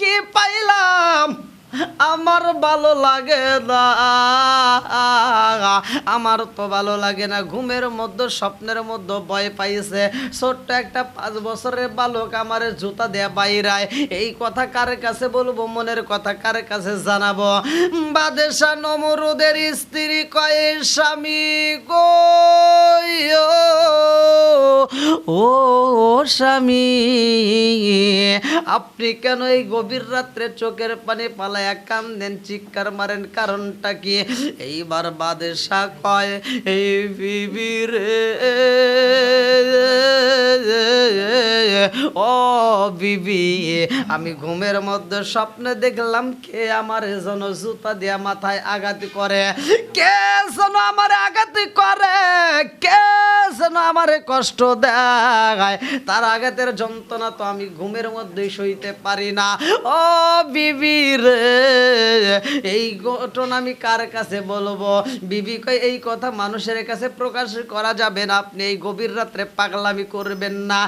কি পাইলাম আমার ভালো লাগে না, আমার তো ভালো লাগে না। ঘুমের মধ্যে স্বপ্নের মধ্যে ভয় পাইছে, ছোট্ট একটা 5 বছরের বালক আমারে জুতা দেয়া বাইরায়। এই কথা কার কাছে বলবো, মনের কথা কার কাছে জানাবো? বাদশাহ নমরুদের স্ত্রী কয়, স্বামী গো ও স্বামী, আপনি কেন এই গভীর রাত্রে চোখের পানি পালায়া কান্দেন, চিৎকার মারেন, কারণটা কি? এইবার বাদশাহ কয়, এই বিবি রে ও বিবি, আমি ঘুমের মধ্যে স্বপ্নে দেখলাম কে আমার যেন জুতা দিয়া মাথায় আঘাত করে, কে যেন আমার আঘাত করে, কে যেন আমারে কষ্ট দেয়। তার আঘাতের যন্ত্রণা তো আমি ঘুমের মধ্যে সইতে পারি না। ও বিবি রে, এই ঘটনা আমি কার কাছে বলবো? বিবি কই, এই কথা মানুষের কাছে প্রকাশ করা যাবে না, আপনি এই গভীর রাত্রে পাগলামি করবেন না।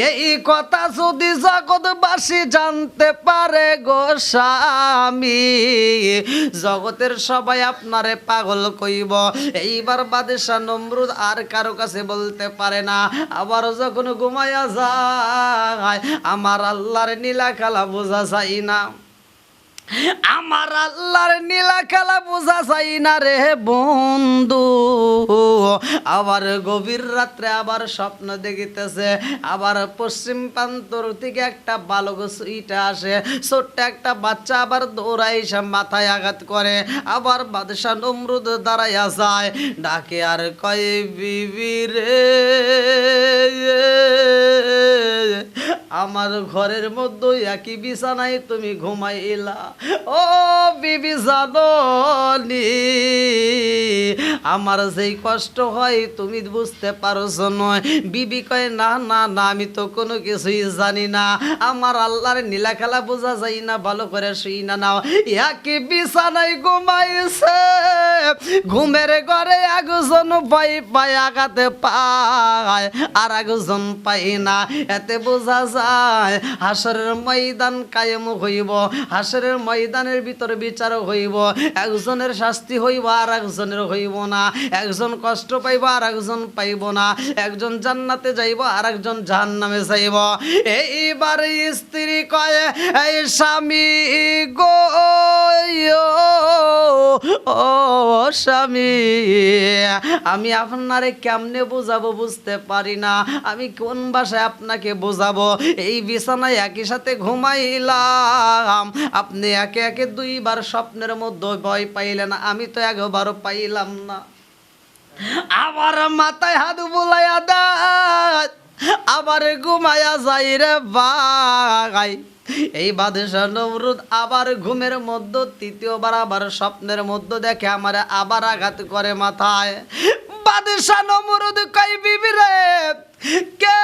এই কথা যদি জগৎবাসী জানতে পারে গো স্বামী, জগতের সবাই আপনারে পাগল কইব। এইবার বাদশাহ নমরুদ আর কারো কাছে বলতে পারে না। আবার যখন ঘুমাইয়া যায়, আমার আল্লাহর নীলা খেলা বোঝা যায় না, আমার আল্লাহর নীলা খেলা বোঝা যায় না রে বন্ধু। আবার গভীর রাত্রে আবার স্বপ্ন দেখিতেছে, আবার পশ্চিম প্রান্তর থেকে একটা বালক ছুটে আসে, ছোট্ট একটা বাচ্চা আবার দৌড়াই মাথায় আঘাত করে। আবার বাদশাহ নমরুদ দাঁড়াইয়া যায়, ডাকে আর কয়, বিবি রে আমার ঘরের মধ্যে একই বিছানায় তুমি ঘুমাইলা, ও বিবি জানি আমার যেই কষ্ট হয় তুমি বুঝতে পারছো নয়। বিবি কয়, না না না, আমি তো কোনো কিছুই জানি না, আমার আল্লাহর নীলা খেলা বোঝা যায় না, ভালো করে শুই না। নাও একই বিছানায় ঘুমাইছে, ঘুমের ঘরে একজন পাই পায় আঘাতে পায়, আর একজন পাই না। এতে বোঝা যায় হাসরের ময়দান কায়েম হইব, হাসরের ময়দানের ভিতরে বিচার হইব, একজনের শাস্তি হইব আর একজনের হইব না, একজন কষ্ট পাইব আর একজন পাইব না, একজন জান্নাতে যাইব আর একজন জাহান্নামে যাইব। এইবার স্ত্রী কয়, এই স্বামী গো ও স্বামী, আমি আপনারে কেমনে বোঝাবো বুঝতে পারি না, আমি কোন ভাষায় আপনাকে বোঝাবো? এই বিছানায় একই সাথে ঘুমাইলাম, আপনি একে একে 2 বার স্বপ্নের মধ্যে ভয় পাইলেন, আমি তো একবারও পাইলাম না। আমার মাথায় হাত বুলাইয়া দেয়, আবার ঘুমায়া যাই রে ভাই। এই বাদশাহ নমরুদ আবার ঘুমের মধ্যে 3য়বার আবার স্বপ্নের মধ্যে দেখে আমার আবার আঘাত করে মাথায়। বাদশাহ নমরুদ কই, বিবি রে কে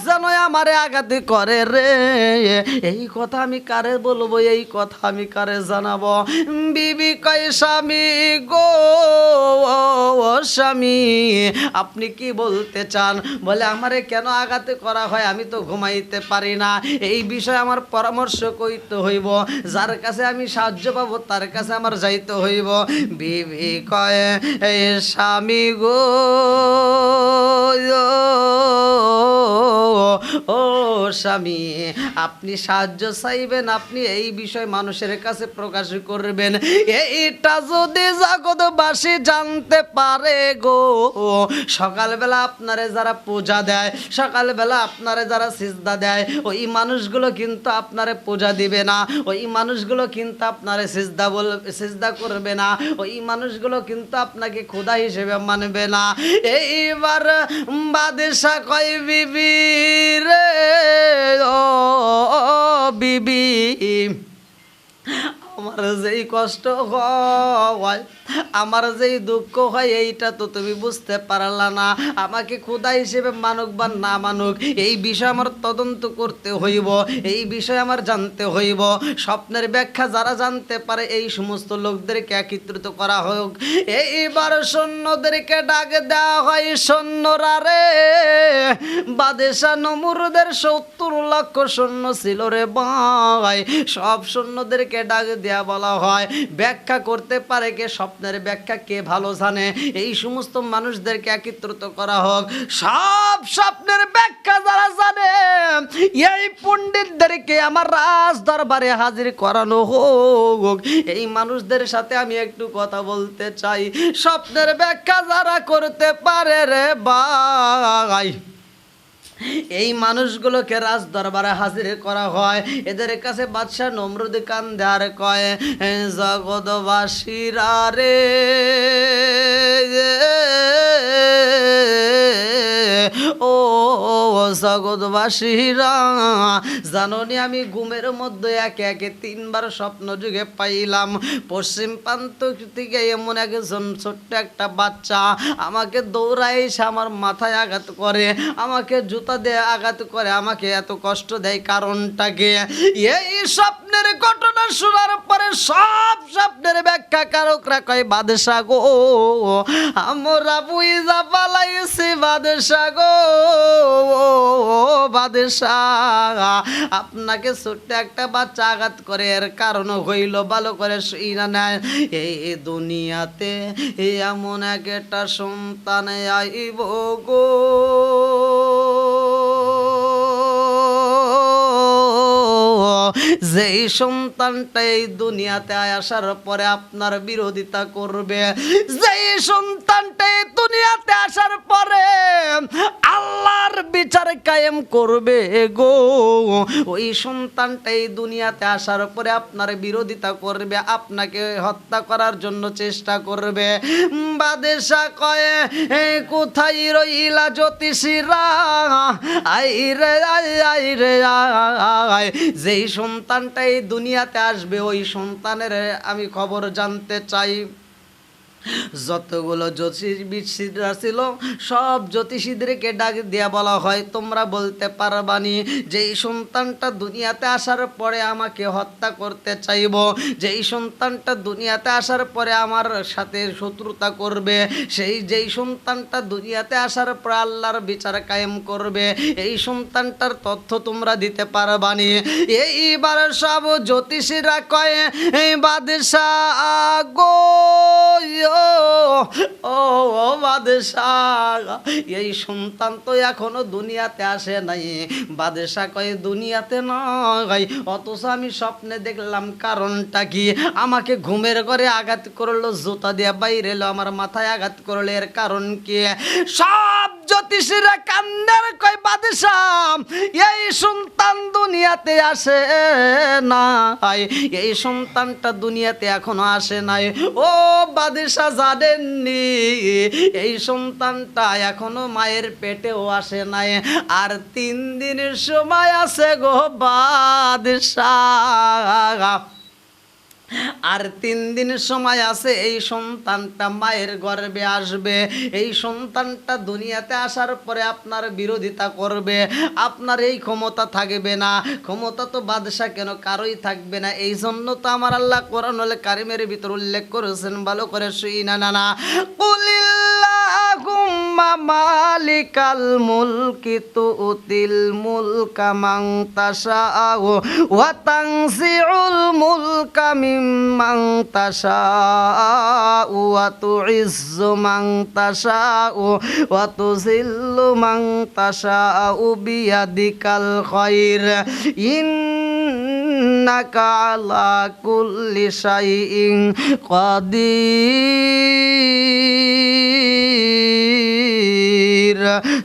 যেন আমারে আঘাত করে রে, এই কথা আমি কারে বলবো, এই কথা আমি কারে জানাবো? বিবি কয়, স্বামী গো স্বামী, আপনি কি বলতে চান? বলে, আমারে কেন আঘাত করা হয় আমি তো ঘুমাইতে পারি না, এই বিষয়ে আমার পরামর্শ কইতে হইব, যার কাছে আমি সাহায্য পাবো তার কাছে আমার যাইতে হইব। বিবি কয়, এই স্বামী গো ও স্বামী, আপনি সাহায্য চাইবেন, আপনি এই বিষয় মানুষের কাছে প্রকাশ করবেন, এইটা যদি জগৎবাসী জানতে পারে গো, সকালবেলা আপনারে যারা পূজা দেয়, সকালবেলা আপনারে যারা সিজদা দেয়, ওই মানুষগুলো কিন্তু আপনারে পূজা দিবে না, ওই মানুষগুলো কিন্তু আপনারে সিজদা করবে না, ওই মানুষগুলো কিন্তু আপনাকে খোদা হিসেবে মানবে না। এইবার বাদশাহ কয়, বিবি রে ও বিবি, আমার আমার যেই কষ্ট হয়, আমার যেই দুঃখ হয়, এইটা তো তুমি বুঝতে পারলা না। আমাকে খোদা হিসেবে মানুক বা না মানুক, এই বিষয় আমার তদন্ত করতে হইব, এই বিষয় আমার জানতে হইব। স্বপ্নের ব্যাখ্যা যারা জানতে পারে এই সমস্ত লোকদেরকে একত্রিত করা হোক। এইবার সৈন্যদেরকে ডাক দেওয়া হয়, সৈন্যরা রে, বাদশা নমরুদের 70 লক্ষ সৈন্য ছিল রে ভাই। সব সৈন্যদেরকে ডাক দেয়া বলা হয়, ব্যাখ্যা করতে পারে কে, স্বপ্নের ব্যাখ্যা কে ভালো জানে, এই সমস্ত মানুষদেরকে একত্রিত করা হোক। সব স্বপ্নের ব্যাখ্যা যারা জানে এই পণ্ডিতদেরকে আমার রাজ দরবারে হাজির করানো হোক। এই মানুষদের সাথে আমি একটু কথা বলতে চাই। স্বপ্নের ব্যাখ্যা যারা করতে পারে রে ভাই, এই মানুষগুলোকে রাজ দরবারে হাজির করা হয়। এদের কাছে বাদশা নমরুদ কান্দে আর কয়, জগৎবাসীরা রে, ও জগৎবাসীরা, জাননি আমি ঘুমের মধ্যে একে একে 3 বার স্বপ্ন যুগে পাইলাম। পশ্চিম প্রান্ত থেকে এমন একজন ছোট্ট একটা বাচ্চা আমাকে দৌড়ায় এসে আমার মাথায় আঘাত করে, আমাকে জুতা দিয়ে আঘাত করে, আমাকে এত কষ্ট দেয়, কারণটাকে। এই স্বপ্নের ঘটনা শোনার পরে সব স্বপ্নের ব্যাখ্যা কারকরা কয়, বাদশা গো, আমরা বুইজা পালাইছি বাদশা গো, বাদশা, আপনাকে ছোট্ট একটা বাচ্চা আঘাত করে, এর কারণ হইল ভালো করে শুইনা নেয়, এই দুনিয়াতে এমন একটা সন্তান আইব গো, যেই সন্তানটা এই দুনিয়াতে আসার পরে আপনার বিরোধিতা করবে, যেই সন্তানটা এই দুনিয়াতে আসার পরে আল্লাহর বিচার কায়েম করবে গো, ওই সন্তানটা এই দুনিয়াতে আসার পরে আপনার বিরোধিতা করবে, আপনাকে হত্যা করার জন্য চেষ্টা করবে। বাদশা কয়ে, কোথায় রইলা জ্যোতিষীরা, আইরে আইরে আয়, যেই সন্তানটা এই দুনিয়াতে আসবে ওই সন্তানের আমি খবর জানতে চাই। যতগুলো জ্যোতিষীরা ছিল সব জ্যোতিষীদেরকে ডাক দিয়া বলা হয়, তোমরা বলতে পারবানি যেই সন্তানটা দুনিয়াতে আসার পরে আমাকে হত্যা করতে চাইব, যেই সন্তানটা দুনিয়াতে আসার পরে আমার সাথে শত্রুতা করবে, যেই সন্তানটা দুনিয়াতে আসার পর আল্লাহর বিচার কায়েম করবে, এই সন্তানটার তথ্য তোমরা দিতে পারবানি। এইবার সব জ্যোতিষীরা কয়, এই বাদশা গো, ও বাদশা, এই সন্তান তো এখনো দুনিয়াতে আসে নাই। বাদশা কয়, দুনিয়াতে নয়, অথচ আমি স্বপ্নে দেখলাম, কারণটা কি? আমাকে ঘুমের ঘরে আঘাত করলো, জুতা দিয়ে বাইরে এলো, আমার মাথায় আঘাত করলো, এর কারণ কি? সব জ্যোতিষীরা কান্দার কয়, বাদশা, এই সন্তান দুনিয়াতে আসে নাই, এই সন্তানটা দুনিয়াতে এখনো আসে নাই। ও বাদশা জানেননি, এই সন্তানটা এখনো মায়ের পেটেও আসে নাই, আর 3 দিনের সময় আছে গো বাদশা, আর 3 দিন সময় আছে, এই সন্তানটা মায়ের গর্ভে আসবে, এই সন্তানটা দুনিয়াতে আসার পরে আপনার বিরোধিতা করবে, আপনার এই ক্ষমতা থাকবে না। ক্ষমতা তো বাদশা কেন, কারোই থাকবে না। এই জন্য তো আমার আল্লাহ কোরআনুল কারীমের ভিতর উল্লেখ করেছেন, ভালো করে শুই না না, কুলিল্লাহুম্মা মালিকাল মুলকি তুতিল মুলকা মান তাশাউ ওয়া তানজিউল মুলকা মিম্মান তাশাউ ওয়া তুইজ্জু মান তাশাউ ওয়া তুযিল্লু মান তাশাউ বিয়াদিকাল খায়র ইন্নাকা আলা কুল্লি শাইইন কাদির।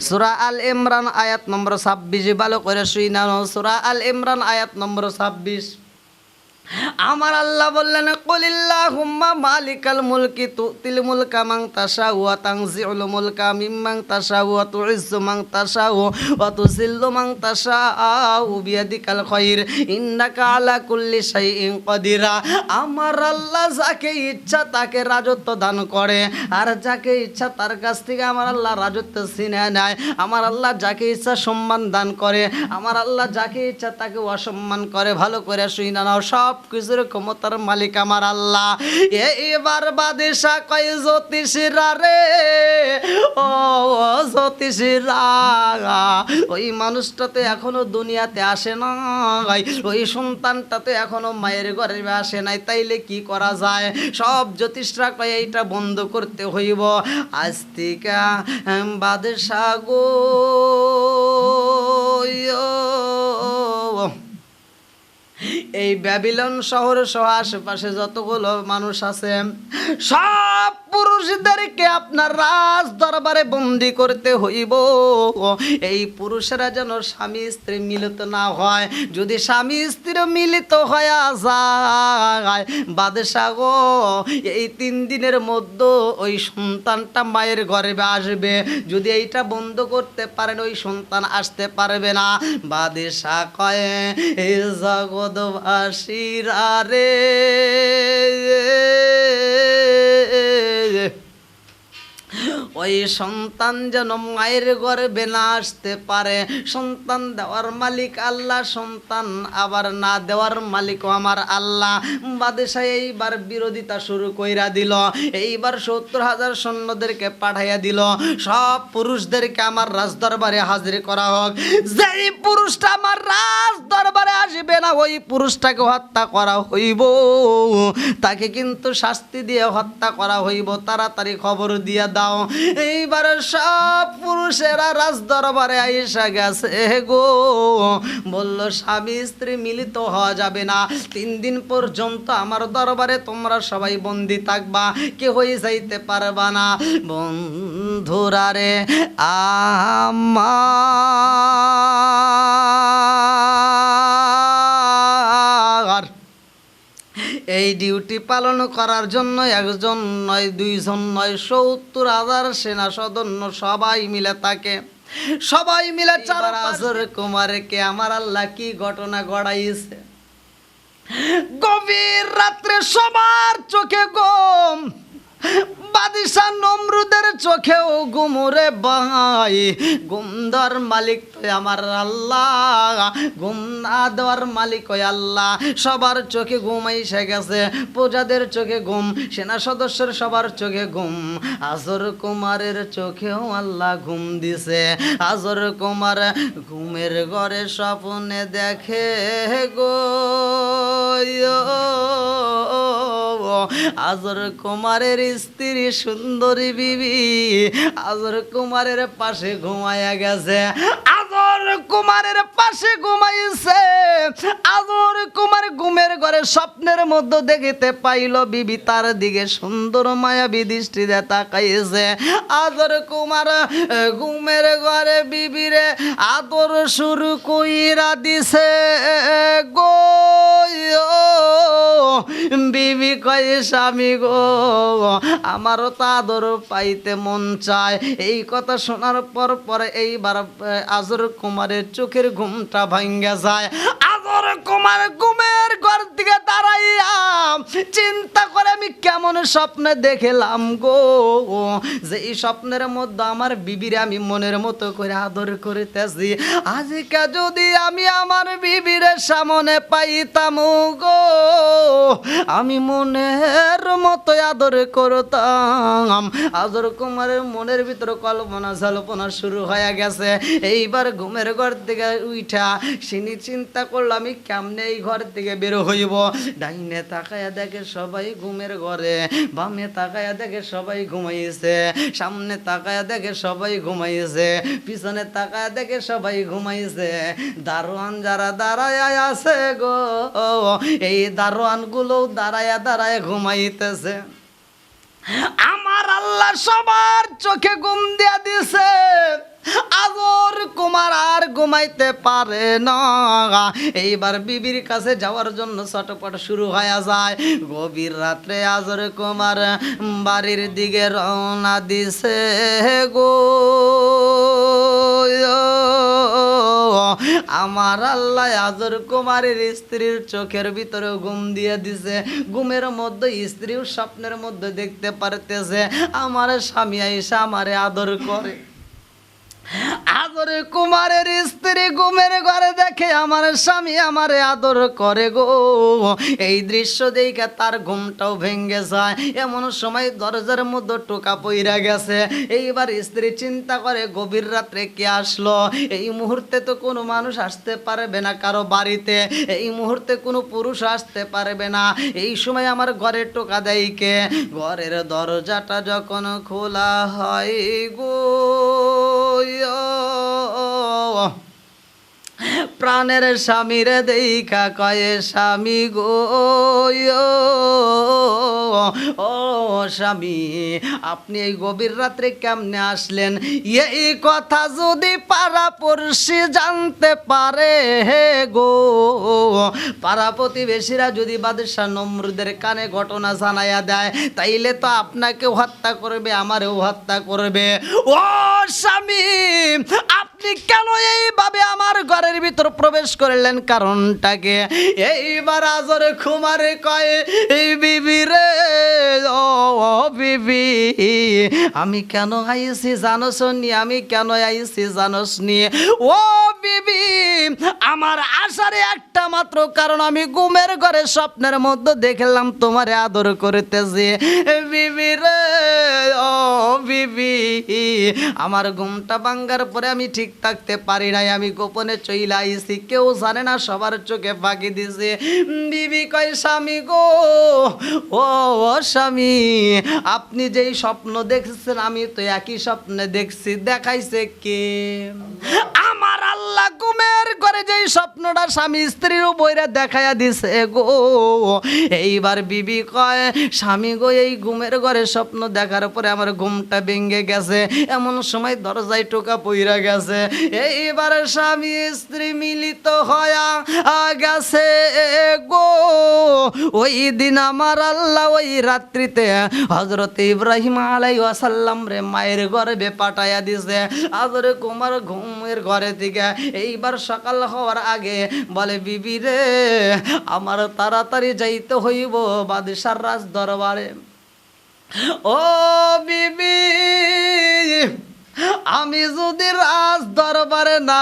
সূরা আল ইমরান আয়াত নম্বর 26, ভালো করে শুই না। সূরা আল ইমরান আয়াত নম্বর 26। আমার আল্লাহ বললেন কুলিল্লাহুম্মা মালিকাল মুলকি তুতিল মুলকা মান তাশাউ ওয়া তানজিউল মুলকা মিম্মান তাশাউ ওয়া তুইজ্জু মান তাশাউ ওয়া তুযিল্লু মান তাশাউ বিয়াদিকাল খায়র ইন্নাকা আলা কুল্লি শাইইন কাদিরা। আমার আল্লাহ যাকে ইচ্ছা তাকে রাজত্ব দান করে, আর যাকে ইচ্ছা তার কাছ থেকে আমার আল্লাহ রাজত্ব ছিনিয়ে নেয়। আমার আল্লাহ যাকে ইচ্ছা সম্মান দান করে, আমার আল্লাহ যাকে ইচ্ছা তাকে অসম্মান করে। ভালো করে শুনে নাও, সব কিছুর ক্ষমতার মালিক আমার আল্লাহ। এবার বাদশা কয় জ্যোতিষীরা রে, ও জ্যোতিষীরা, ওই মানুষটাতে এখনো দুনিয়াতে আসে নাই, ওই সন্তানটাতে এখনো মায়ের গর্ভে আসে নাই, তাইলে কি করা যায়? সব জ্যোতিষরা কয় এইটা বন্ধ করতে হইব। আজ থেকে বাদশা গো এই ব্যাবিলন শহর সহ আশেপাশে যতগুলো মানুষ আছে সব পুরুষদেরকে আপনার রাজ দরবারে বন্দি করতে হইব। এই পুরুষেরা যেন স্বামী স্ত্রী মিলিত না হয়। যদি স্বামী স্ত্রী মিলিত হয়ে যায় বাদশা গো, এই 3 দিনের মধ্যে ওই সন্তানটা মায়ের গর্ভে আসবে। যদি এইটা বন্ধ করতে পারেন ওই সন্তান আসতে পারবে না। বাদশা কয় এই জগৎবাসীরা রে, ওই সন্তান যেন মায়ের গর্ভে না আসতে পারে। সন্তান দেওয়ার মালিক আল্লাহ, সন্তান আবার না দেওয়ার মালিকও আমার আল্লাহ। বাদশা এইবার বিরোধিতা শুরু কইরা দিল। এইবার 70,000 সৈন্যদেরকে পাঠাইয়া দিল, সব পুরুষদেরকে আমার রাজ দরবারে হাজির করা হোক। যেই পুরুষটা আমার রাজ দরবারে আসবে না ওই পুরুষটাকে হত্যা করা হইব, তাকে কিন্তু শাস্তি দিয়ে হত্যা করা হইব। তাড়াতাড়ি খবর দিয়ে দাও। এইবার সব পুরুষেরা রাজ দরবারে আইসা গেছে গো। বলল স্বামী স্ত্রী মিলিত হওয়া যাবে না, 3 দিন পর্যন্ত আমার দরবারে তোমরা সবাই বন্দি থাকবা, কেউই যাইতে পারবা না। বন্ধুরা রে আমার এই ডিউটি পালন করার জন্য একজন নয়, 2 জন নয়, 70,000 সেনা সদন্য সবাই মিলে থাকে। সবাই মিলে চার কুমারকে আমার আল্লাহ কি ঘটনা গড়াইছে। গভীর রাত্রে সবার চোখে ঘুম, বাদশা নমরুদের চোখেও ঘুমরে ভাই। ঘুম দেওয়ার মালিক তো আমার আল্লাহ, ঘুম না দেওয়ার মালিক ওই আল্লাহ। সবার চোখে ঘুম এসে গেছে, প্রজাদের চোখে ঘুম, সেনা সদস্যের সবার চোখে ঘুম। আজর কুমারের চোখেও আল্লাহ ঘুম দিছে। আজর কুমার ঘুমের ঘরে স্বপ্নে দেখে গো, আজর কুমারের স্ত্রী সুন্দরী বিবি আজর কুমারের পাশে ঘুমায়া গেছে। আজর কুমারের পাশে ঘুমাইছে। আজর কুমার ঘুমের ঘরে স্বপ্নের মধ্যে দেখিতে পাইল বিবি তার দিকে সুন্দর মায়াবী দৃষ্টিতে তাকাইছে। আজর কুমার ঘুমের ঘরে বিবিরে আদর শুরু কইরা দিছে গো। বিবি কয় স্বামী গো, আমারও তো আদর পাইতে মন চায়। এই কথা শোনার পরে এইবার আজর কুমারের চোখের ঘুমটা ভাঙ্গা যায়। আজর কুমার ঘুমের ঘর দিকে দাঁড়াইয়া চিন্তা করে আমি কেমন স্বপ্নে দেখলাম গো, যে এই স্বপ্নের মধ্যে আমার বিবিরে আমি মনের মতো করে আদর করিতেছি। আজকে যদি আমি আমার বিবিরে সামনে পাইতাম গো, আমি মনের মতো আদর করতাম। আদর কুমারের মনের ভিতরে কল্পনা জল্পনা শুরু হয়ে গেছে। এইবার ঘুমের ঘর থেকে উঠা সিনি চিন্তা করলো আমি কেমনে এই ঘর থেকে বের হইব। ডাইনে তাকায়া দেখে সবাই ঘুমের ঘরে, বামে তাকায়া দেখে সবাই ঘুমাইছে, সামনে তাকায়া দেখে সবাই ঘুমাইছে, পিছনে তাকায়া দেখে সবাই ঘুমাইছে। দারোয়ান যারা দাঁড়ায় আছে গো, এই দারোয়ান গুলো দাঁড়ায়া দাঁড়ায় ঘুমাইতেছে। আমার আল্লাহ সবার চোখে ঘুম দিয়া দিছে। আজর কুমার আর ঘুমাইতে পারে না। এইবার বিবির কাছে যাওয়ার জন্য চটপট শুরু হয়ে যায়। গভীর রাত্রে আজর কুমার বাড়ির দিকে রওনা দিছে গো। আমার আল্লাহ আজর কুমারের স্ত্রীর চোখের ভিতরে ঘুম দিয়ে দিছে। ঘুমের মধ্যে স্ত্রীও স্বপ্নের মধ্যে দেখতে পারতেছে আমার স্বামী আইসা আমারে আদর করে। আদরে কুমারের স্ত্রী ঘুমের ঘরে দেখে আমার স্বামী আমারে আদর করে গো। এই দৃশ্য দেখে তার ঘুমটাও ভেঙে যায়। এমন সময় দরজার মধ্যে টোকা পইরা গেছে। এইবার স্ত্রী চিন্তা করে গভীর রাত্রে কে আসলো। এই মুহূর্তে তো কোনো মানুষ আসতে পারবে না কারো বাড়িতে, এই মুহূর্তে কোনো পুরুষ আসতে পারবে না। এই সময় আমার ঘরে টোকা দেয় কে? ঘরের দরজাটা যখন খোলা হয় গো, প্রাণের স্বামীর দেখা কয়ে স্বামী গো, ও স্বামী আপনি এই গভীর রাত্রে কেমনে আসলেন? এই কথা যদি পাড়াপড়শি জানতে পারে হে গো, পাড়া প্রতিবেশীরা যদি বাদশাহ নমরুদের কানে ঘটনা জানাইয়া দেয়, তাইলে তো আপনাকে হত্যা করবে, আমারেও হত্যা করবে। ও স্বামী আপনি কেন এইভাবে আমার ঘরের ভিতর প্রবেশ করলেন, কারণটাকে? এইবার আজরে কুমারে কয় এই বিবি রে, ও বিবি আমি কেন আইছি জানোস নি? আমি কেন আইছি জানোস নি? ও বিবি আমার আসার একটা মাত্র কারণ, আমি ঘুমের ঘরে স্বপ্নের মধ্যে দেখলাম তোমারে আদর করতেছি। বিবি রে, ও বিবি আমার ঘুমটা ভাঙ্গার পরে আমি ঠিক থাকতে পারি নাই, আমি গোপনে চইলা আইছি, কেউ জানে না, সবার চোখে ফাঁকি দিছে। বিবি কয় স্বামী গো, ও স্বামী আপনি যেই স্বপ্ন দেখছেন আমি তো একই স্বপ্নে দেখছি। দেখাইছে কে? আমার আল্লাহ ঘুমের ঘরে যেই স্বপ্নটা স্বামী স্ত্রীর বইরা দেখাইয়া দিছে গো। এইবার বিবি কয় স্বামী গো এই ঘুমের ঘরে স্বপ্ন দেখার পরে আমার ঘুমটা ভেঙে গেছে। এমন সময় দরজায় টোকা পইরা গেছে। এইবার স্বামী স্ত্রী মিলিত হয়া গেছে গো। ওই দিন আমার আল্লাহ ওই রাত্রিতে হযরত ইব্রাহিম আলাইহিস সালাম রে মায়ের গর্ভে পাঠাইয়া দিছে। আজরে কুমার ঘুমের ঘরে থেকে এইবার সকাল হওয়ার আগে বলে বিবি রে আমার তাড়াতাড়ি যাইতে হইব বাদশার রাজ দরবারে। ও বিবি আমি যদি রাজ দরবারে না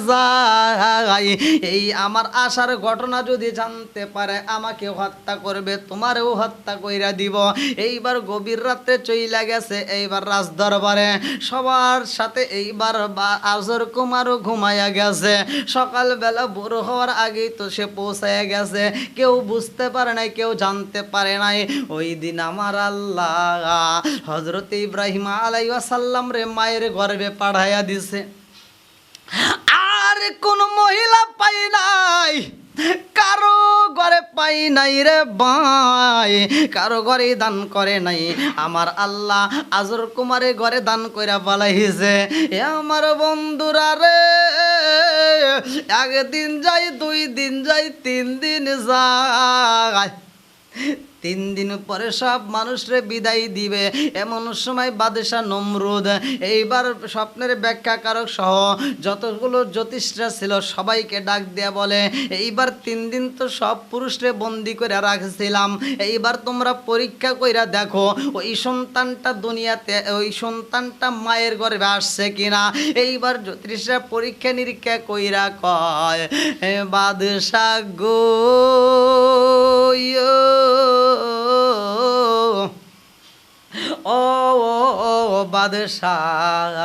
যাই, এই আমার আসার ঘটনা যদি জানতে পারে আমাকে হত্যা করবে, তোমারেও হত্যা কইরা দিব। এইবার গভীর রাত্রে চইলা গেছে এইবার রাজ দরবারে সবার সাথে। এইবার আজর কুমারও ঘুমাইয়া গেছে। সকালবেলা ভোর হওয়ার আগেই তো সে পৌঁছাইয়া গেছে। কেউ বুঝতে পারে নাই, কেউ জানতে পারে নাই। ওই দিন আমার আল্লাহ হযরত ইব্রাহিম আলাইহিস সালাম রে মায়ের গর্ভে পাঠাইয়া দিছে। আর কোন মহিলা পাই নাই, কারো ঘরে পাই নাই রে ভাই, কারো ঘরে দান করে নাই। আমার আল্লাহ আজর কুমারে ঘরে দান কইরা বালাইছে। এ আমার বন্ধুরা রে, একদিন যাই, 2 দিন যাই, 3 দিন যায়, 3 দিন পরে সব মানুষরে বিদায় দিবে। এমন সময় বাদশাহ নমরুদ এইবার স্বপ্নের ব্যাখ্যাকারক সহ যতগুলো জ্যোতিষরা ছিল সবাইকে ডাক দিয়ে বলে এইবার 3 দিন তো সব পুরুষরে বন্দি করে রাখছিলাম, এইবার তোমরা পরীক্ষা কইরা দেখো ওই সন্তানটা দুনিয়াতে, ওই সন্তানটা মায়ের গর্ভে আসছে কিনা। এইবার জ্যোতিষরা পরীক্ষা নিরীক্ষা কইরা কয় বাদশাহ গো, ও বাদশাহ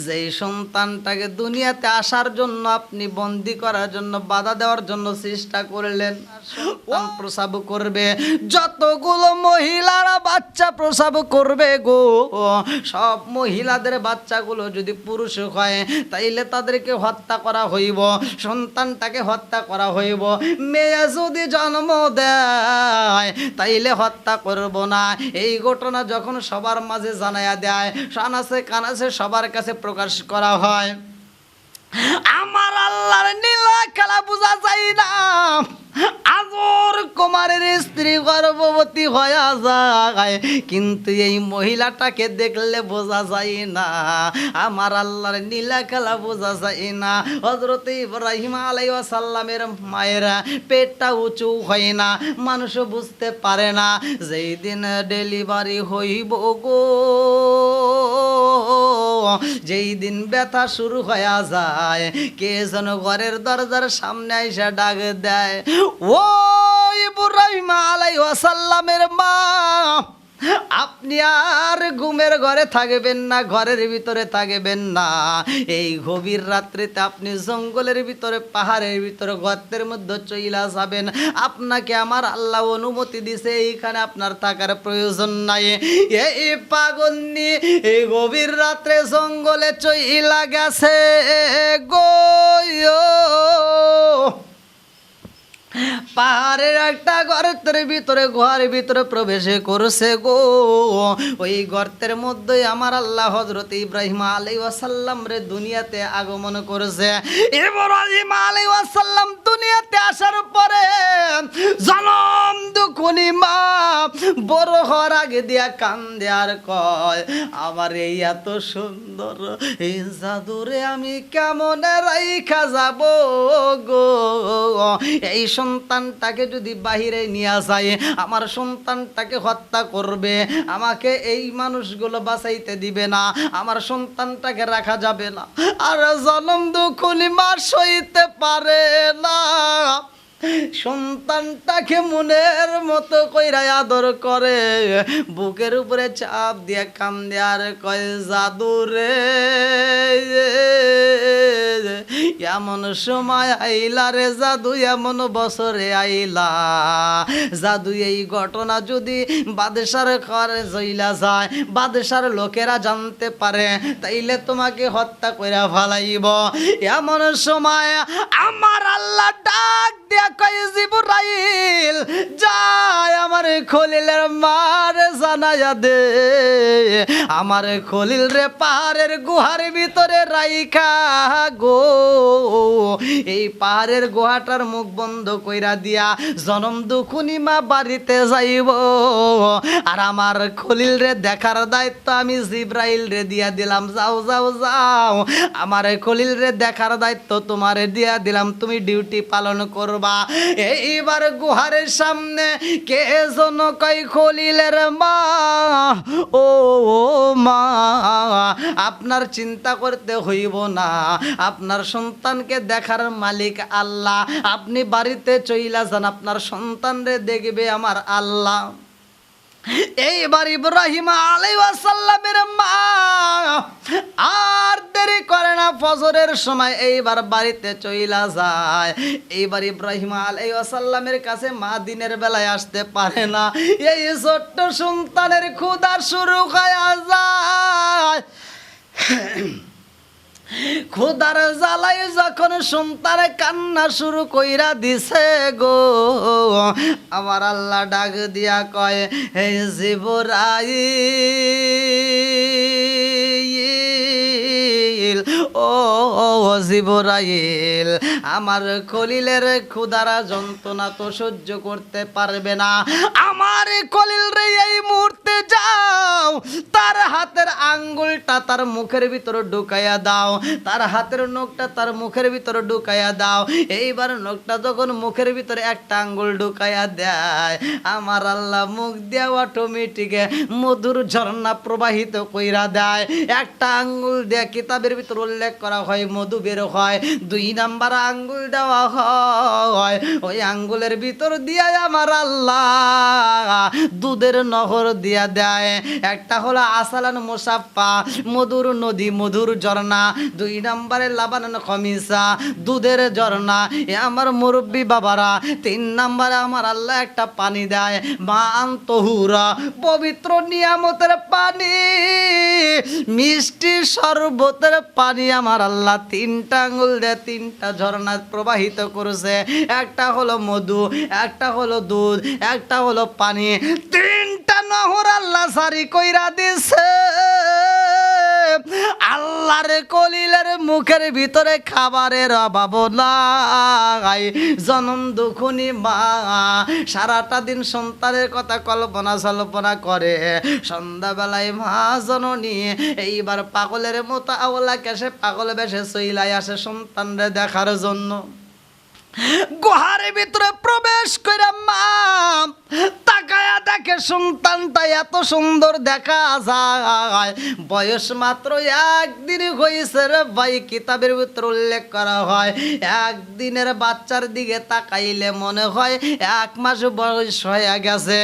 যেই সন্তানটাকে দুনিয়াতে আসার জন্য আপনি বন্দি করার জন্য বাধা দেওয়ার জন্য চেষ্টা করলেন, সন্তান প্রসব করবে, যতগুলো মহিলারা বাচ্চা প্রসব করবে গো, সব মহিলাদের বাচ্চাগুলো যদি পুরুষ হয় তাইলে তাদেরকে হত্যা করা হইব, সন্তানটাকে হত্যা করা হইব। মেয়ে যদি জন্ম দেয় তাইলে হত্যা করব না। এই ঘটনা যখন সবার মাঝে জানায়া দেয়, সানাসে কানাসে সবার কাছে প্রকাশ করা হয়, আমার আল্লাহর নীলা খেলা বোঝা যায় না। আজর কুমারের স্ত্রী গর্ভবতী হয়ে যায়, কিন্তু এই মহিলাটাকে দেখলে বোঝা যায় না। আমার আল্লাহর নীলা খেলা বোঝা যায় না। হযরত ইব্রাহিম আলাইহিস সালামের মায়েরা পেটটা উঁচু হয় না, মানুষ বুঝতে পারে না। যেই দিন ডেলিভারি হইব গো, যেই দিন ব্যথা শুরু হয়ে যায়, কে যেন ঘরের দরজার সামনে আইসা ডাক দেয়, ও ইব্রাহিম আলাইহিস সালামের মা, আপনি আর ঘুমের ঘরে থাকবেন না, ঘরের ভিতরে থাকবেন না। এই গভীর রাত্রিতে আপনি জঙ্গলের ভিতরে, পাহাড়ের ভিতরে, গর্তের মধ্যে চইলা যাবেন। আপনাকে আমার আল্লাহ অনুমতি দিছে, এইখানে আপনার থাকার প্রয়োজন নাই। এই পাগল নিয়ে এই গভীর রাত্রে জঙ্গলে চইলা গেছে গো। পাহাড়ের একটা গর্তের ভিতরে, ঘরের ভিতরে প্রবেশ করছে গো। ওই গর্তের মধ্যে আমার আল্লাহ হযরত ইব্রাহিম আলাইহিস সালাম রে দুনিয়াতে আগমন করেছে। ইব্রাহিম আলাইহিস সালাম দুনিয়াতে আসার পরে জনম দুখুনি মা বড় হওয়ার আগে দিয়া কান্দে আর কয়, আমার এই এত সুন্দর এই জাদুরে আমি কেমন রাইখা যাব গো। এই সন্তানটাকে যদি বাহিরে নিয়ে যায়, আমার সন্তানটাকে হত্যা করবে, আমাকে এই মানুষগুলো বাঁচাইতে দিবে না, আমার সন্তানটাকে রাখা যাবে না। আর জনম দুখুনি মা সইতে পারে না, সন্তানটাকে মনের মতো কইরা আদর করে, বুকের উপরে চাপ দিয়ে কান্দে আর কয়, জাদুরে এমন সময় আইলা রে জাদু, এমন বছরে আইলা জাদু। এই ঘটনা যদি বাদশার ঘরে জইলা যায়, বাদশার লোকেরা জানতে পারে, তাইলে তোমাকে হত্যা কইরা ফালাইব। এমন সময় আমার আল্লাহ ডাক দিয়া কয়, জিবরাইল যায় আমার খলিলের মারে জানায়া দে, আমার খলিল রে পাহাড়ের গুহার ভিতরে রাইখা গো। এই পাহাড়ের গুহাটার মুখ বন্ধ কইরা দিয়া জনম দুখুনি মা বাড়িতে যাইব। আর আমার খলিল রে দেখার দায়িত্ব আমি জিবরাইল রে দিয়া দিলাম। যাও যাও যাও, আমার খলিল রে দেখার দায়িত্ব তোমারে দিয়া দিলাম, তুমি ডিউটি পালন করবা। এইবার গুহারের সামনে কে যেন কই, খলিলের মা, ও মা, আপনার চিন্তা করতে হইব না, আপনার সন্তানকে দেখার মালিক আল্লাহ, আপনি বাড়িতে চইলা যান, আপনার সন্তানরে দেখবে আমার আল্লাহ। এইবার ইব্রাহিম আলাইহিস সালামের মা আর দেরি করে না, ফজরের সময় এইবার বাড়িতে চইলা যায়। এইবার ইব্রাহিম আলাইহিস সালামের কাছে মা দিনের বেলায় আসতে পারে না, এই ছোট্ট সন্তানের ক্ষুধা শুরু হয়ে যায়। খোদার জ্বালাই যখন সন্তান কান্না শুরু কইরা দিছে গো, আমার আল্লাহ ডাক দিয়া কয়, হে জিবরাইল, ও জিবরাইল, আমার খলিলের ক্ষুধারা যন্ত্রণা তো সহ্য করতে পারবে না, আমার খলিল রে এই মুহূর্তে যাও, তার হাতের আঙ্গুলটা তার মুখের ভিতরে ঢুকাইয়া দাও, তার হাতের নখটা তার মুখের ভিতরে ঢুকাইয়া দাও। এইবার নখটা যখন মুখের ভিতরে একটা আঙ্গুল ঢুকাইয়া দেয়, আমার আল্লাহ মুখ দিয়ে অটোমেটিক মধুর ঝর্ণা প্রবাহিত কইরা দেয়। একটা আঙ্গুল দিয়ে কিতাবের ভিতর উল্লেখ করা হয় মধু বের হয়, 2 নাম্বার আঙ্গুল দেওয়া হয়, ওই আঙ্গুলের ভিতর দিয়া আমার আল্লাহ দুধের নহর দিয়া দেয়। একটা হলো আসালান মুসাফা, মধুর নদী, মধুর ঝর্ণা। 2 নাম্বারে লাবানান খমিসা, দুধের ঝর্ণা। এ আমার মুরব্বী বাবারা, 3 নাম্বারে আমার আল্লাহ একটা পানি দেয়, মা আন্তহুরা, পবিত্র নিয়ামতের পানি, মিষ্টি শরবতের পানি। আমার আল্লাহ 3টা আঙ্গুল দিয়ে 3টা ঝর্ণা প্রবাহিত করেছে। একটা হলো মধু, একটা হলো দুধ, একটা হলো পানি। 3টা নহর আল্লাহ সারি কইরা দিছে আল্লাহর কলিলের মুখের ভিতরে খাবারের অভাব নাই জনম দুখুনি মা সারাটা দিন সন্তানের কথা কল্পনা করে সন্ধ্যাবেলায় মা জননী এইবার পাগলের মতো আওলা কেসে পাগল বেশে চইলাই আসে সন্তানরে দেখার জন্য গুহার ভিতরে প্রবেশ করে মা তাকায়া দেখে সন্তানটা এত সুন্দর দেখা যায় বয়স মাত্র একদিন হয়েছে রে ভাই কিতাবের ভিতরে উল্লেখ করা হয় একদিনের বাচ্চার দিকে তাকাইলে মনে হয় 1 মাস বয়স হয়ে গেছে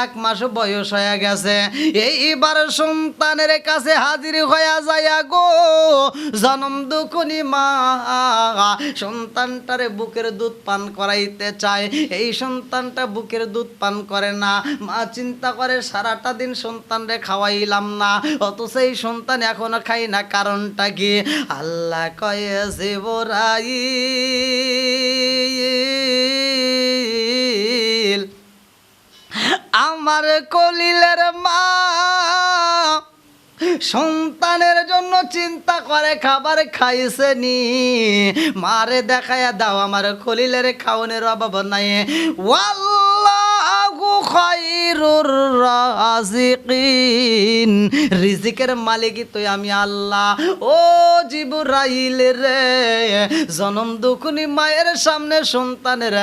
1 মাস বয়স হয়ে গেছে এইবার সন্তানের কাছে হাজির হয়ে যায় গো জনম দুখুনি মা সন্তানটারে বুকের দুধ পান করাইতে চায় এই সন্তানটা বুকের দুধ পান করে না মা চিন্তা করে সারাটা দিন সন্তানরে খাওয়াইলাম না অথচ এই সন্তান এখনো খাই না কারণটা কি আল্লাহ কয়ে জিবরাইল আমার কলিলের মা সন্তানের জন্য চিন্তা করে খাবার খাইছে নি মারে দেখায়া দাও আমার খলিলের খাওনের অভাব নাই ওয়াল্লাহু খায়রুর রাজিকিন রিজিকের মালিকই তুই আমি আল্লাহ ও জিবরাইল রে জনম দুখুনি মায়ের সামনে সন্তানের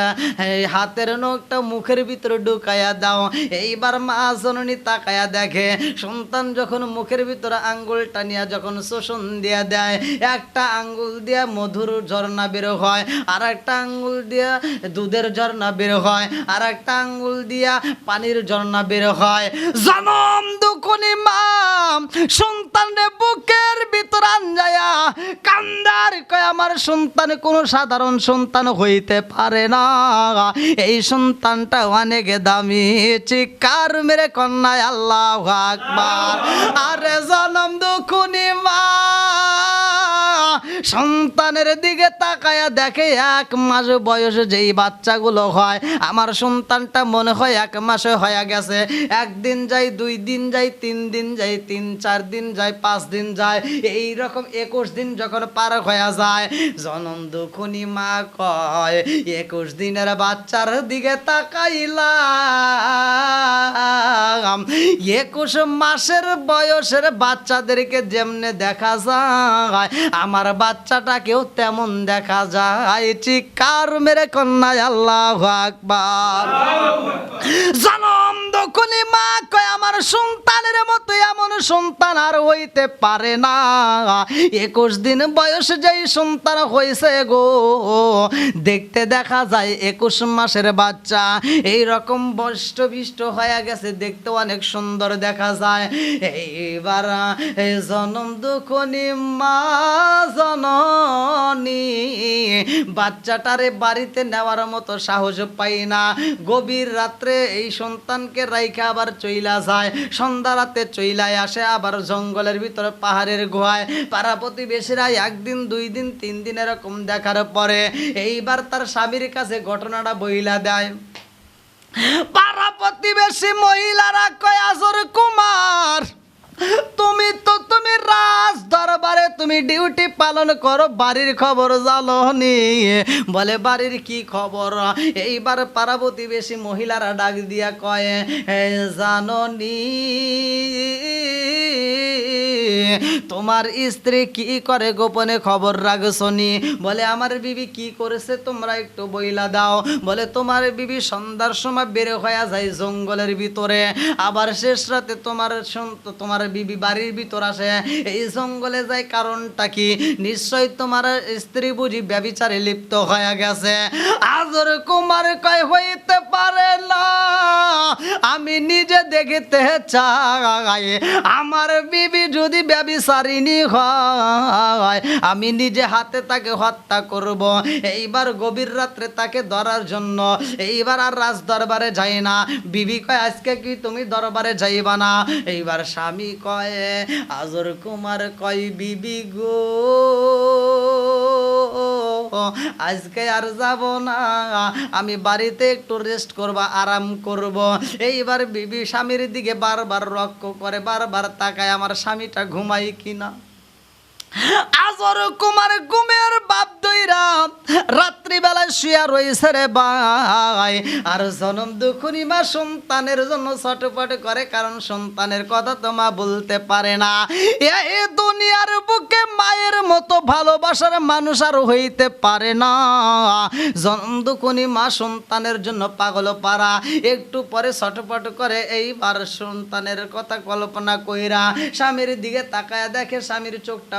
হাতের নখটা মুখের ভিতরে ঢুকায়া দাও এইবার মা জননী তাকায়া দেখে সন্তান যখন মুখের ভিতরে আঙ্গুলটা নিয়ে যখন শোষণ দিয়া দেয় একটা আঙ্গুল দিয়া মধুর ঝর্ণা বের হয় আর একটা আঙ্গুল দিয়া দুধের ঝর্ণা বের হয় আর একটা আঙ্গুল দিয়া পানির ঝর্ণা বের হয় জনম দুখুনি মা সন্তানের বুকের ভিতর আনজায়া কান্দার কয় আমার সন্তান কোনো সাধারণ সন্তান হইতে পারে না এই সন্তানটা অনেক দামি চিৎকার মেরে কন্যায় আল্লাহু আকবার আরে জনম দুখুনি মা সন্তানের দিকে তাকায়া দেখে 1 মাস বয়সে যেই বাচ্চাগুলো হয় আমার সন্তানটা মনে হয় 1 মাসে হয়ে গেছে 1 দিন যায় 2 দিন যায় 3 দিন যায় 3-4 দিন যায় 5 দিন যায় এই রকম 21 দিন যখন পার হয়ে যায় জনম দুখুনি মা কয় 21 দিনের বাচ্চার দিকে তাকাইলাম 21 মাসের বয়সের বাচ্চাদেরকে যেমনে দেখা যায় আমার বাচ্চাটাকেও তেমন দেখা যায় চিৎকার মেরে কন্যায় আল্লাহু আকবার জনম দুখুনি মা কয় আমার সন্তানের মতো এমন সন্তান আর হইতে পারে না 21 দিন বয়সে যেই সন্তান হয়েছে গো দেখতে দেখা যায় 21 মাসের বাচ্চা এই রকম বষ্টবিষ্ট হয়ে গেছে দেখতে অনেক সুন্দর দেখা যায় এইবার জনম দুখুনি মা জননী বাচ্চাটারে বাড়িতে নেওয়ার মতো সাহস পাই না গভীর রাত্রে এই সন্তানকে রাইখা আবার চইলা যায় সন্ধ্যা রাতে চইলায় আসে আবার জঙ্গলের ভিতরে পাহাড়ের গুহায় পাড়া প্রতিবেশীরা 1 দিন 2 দিন 3 দিন এরকম দেখার পরে এইবার তার স্বামীর কাছে ঘটনাটা বইলা দেয় পাড়া প্রতিবেশী মহিলারা কয় আজর কুমার তুমি রাজ দরবারে তুমি ডিউটি পালন করো বাড়ির খবর জানো নি বলে বাড়ির কি খবর এইবার পাড়া প্রতিবেশী মহিলারা ডাক দিয়া কয় জানো নি তোমার স্ত্রী কি করে গোপনে খবর রাখছো নি বলে আমার বিবি কি করেছে তোমরা একটু বইলা দাও বলে তোমার বিবি সন্ধ্যার সময় বের হয়ে যায় জঙ্গলের ভিতরে আবার শেষ রাতে তোমার বিবি বাড়ির ভিতর আসে এই জঙ্গলে যায় কারণটা কি নিশ্চয় তোমার স্ত্রী বুঝি ব্যভিচারে লিপ্ত হয়ে গেছে আজর কুমার কয় হইতে পারে না আমি নিজে দেখতে চাই আমার বিবি যদি ব্যভিচারিণী হয় আমি নিজে হাতে তাকে হত্যা করব এইবার গভীর রাত্রে তাকে ধরার জন্য এইবার আর রাজ দরবারে যাই না বিবি কয় আজকে কি তুমি দরবারে যাইবা না এইবার স্বামী কয় আজর কুমার কয় বিবি গো আজকে আর যাব না, আমি বাড়িতে একটু রেস্ট করব, আরাম করব। এইবার বিবি স্বামীর দিকে বারবার লক্ষ্য করে, বারবার তাকায় আমার স্বামীটা ঘুমাই কিনা। আজর কুমার ঘুমের বাপ দইরা রাত্রিবেলায় শুয়া রয়েছে রে ভাই, আর জনম দুখুনি মা সন্তানের জন্য ছটফট করে, কারণ সন্তানের কথা তো মা বলতে পারে না। এই দুনিয়ার বুকে মায়ের মতো ভালোবাসার মানুষ আর হইতে পারে না। জনম দুখুনি মা সন্তানের জন্য পাগল পারা, একটু পরে ছটফট করে। এইবার সন্তানের কথা কল্পনা কইরা স্বামীর দিকে তাকায়া দেখে স্বামীর চোখটা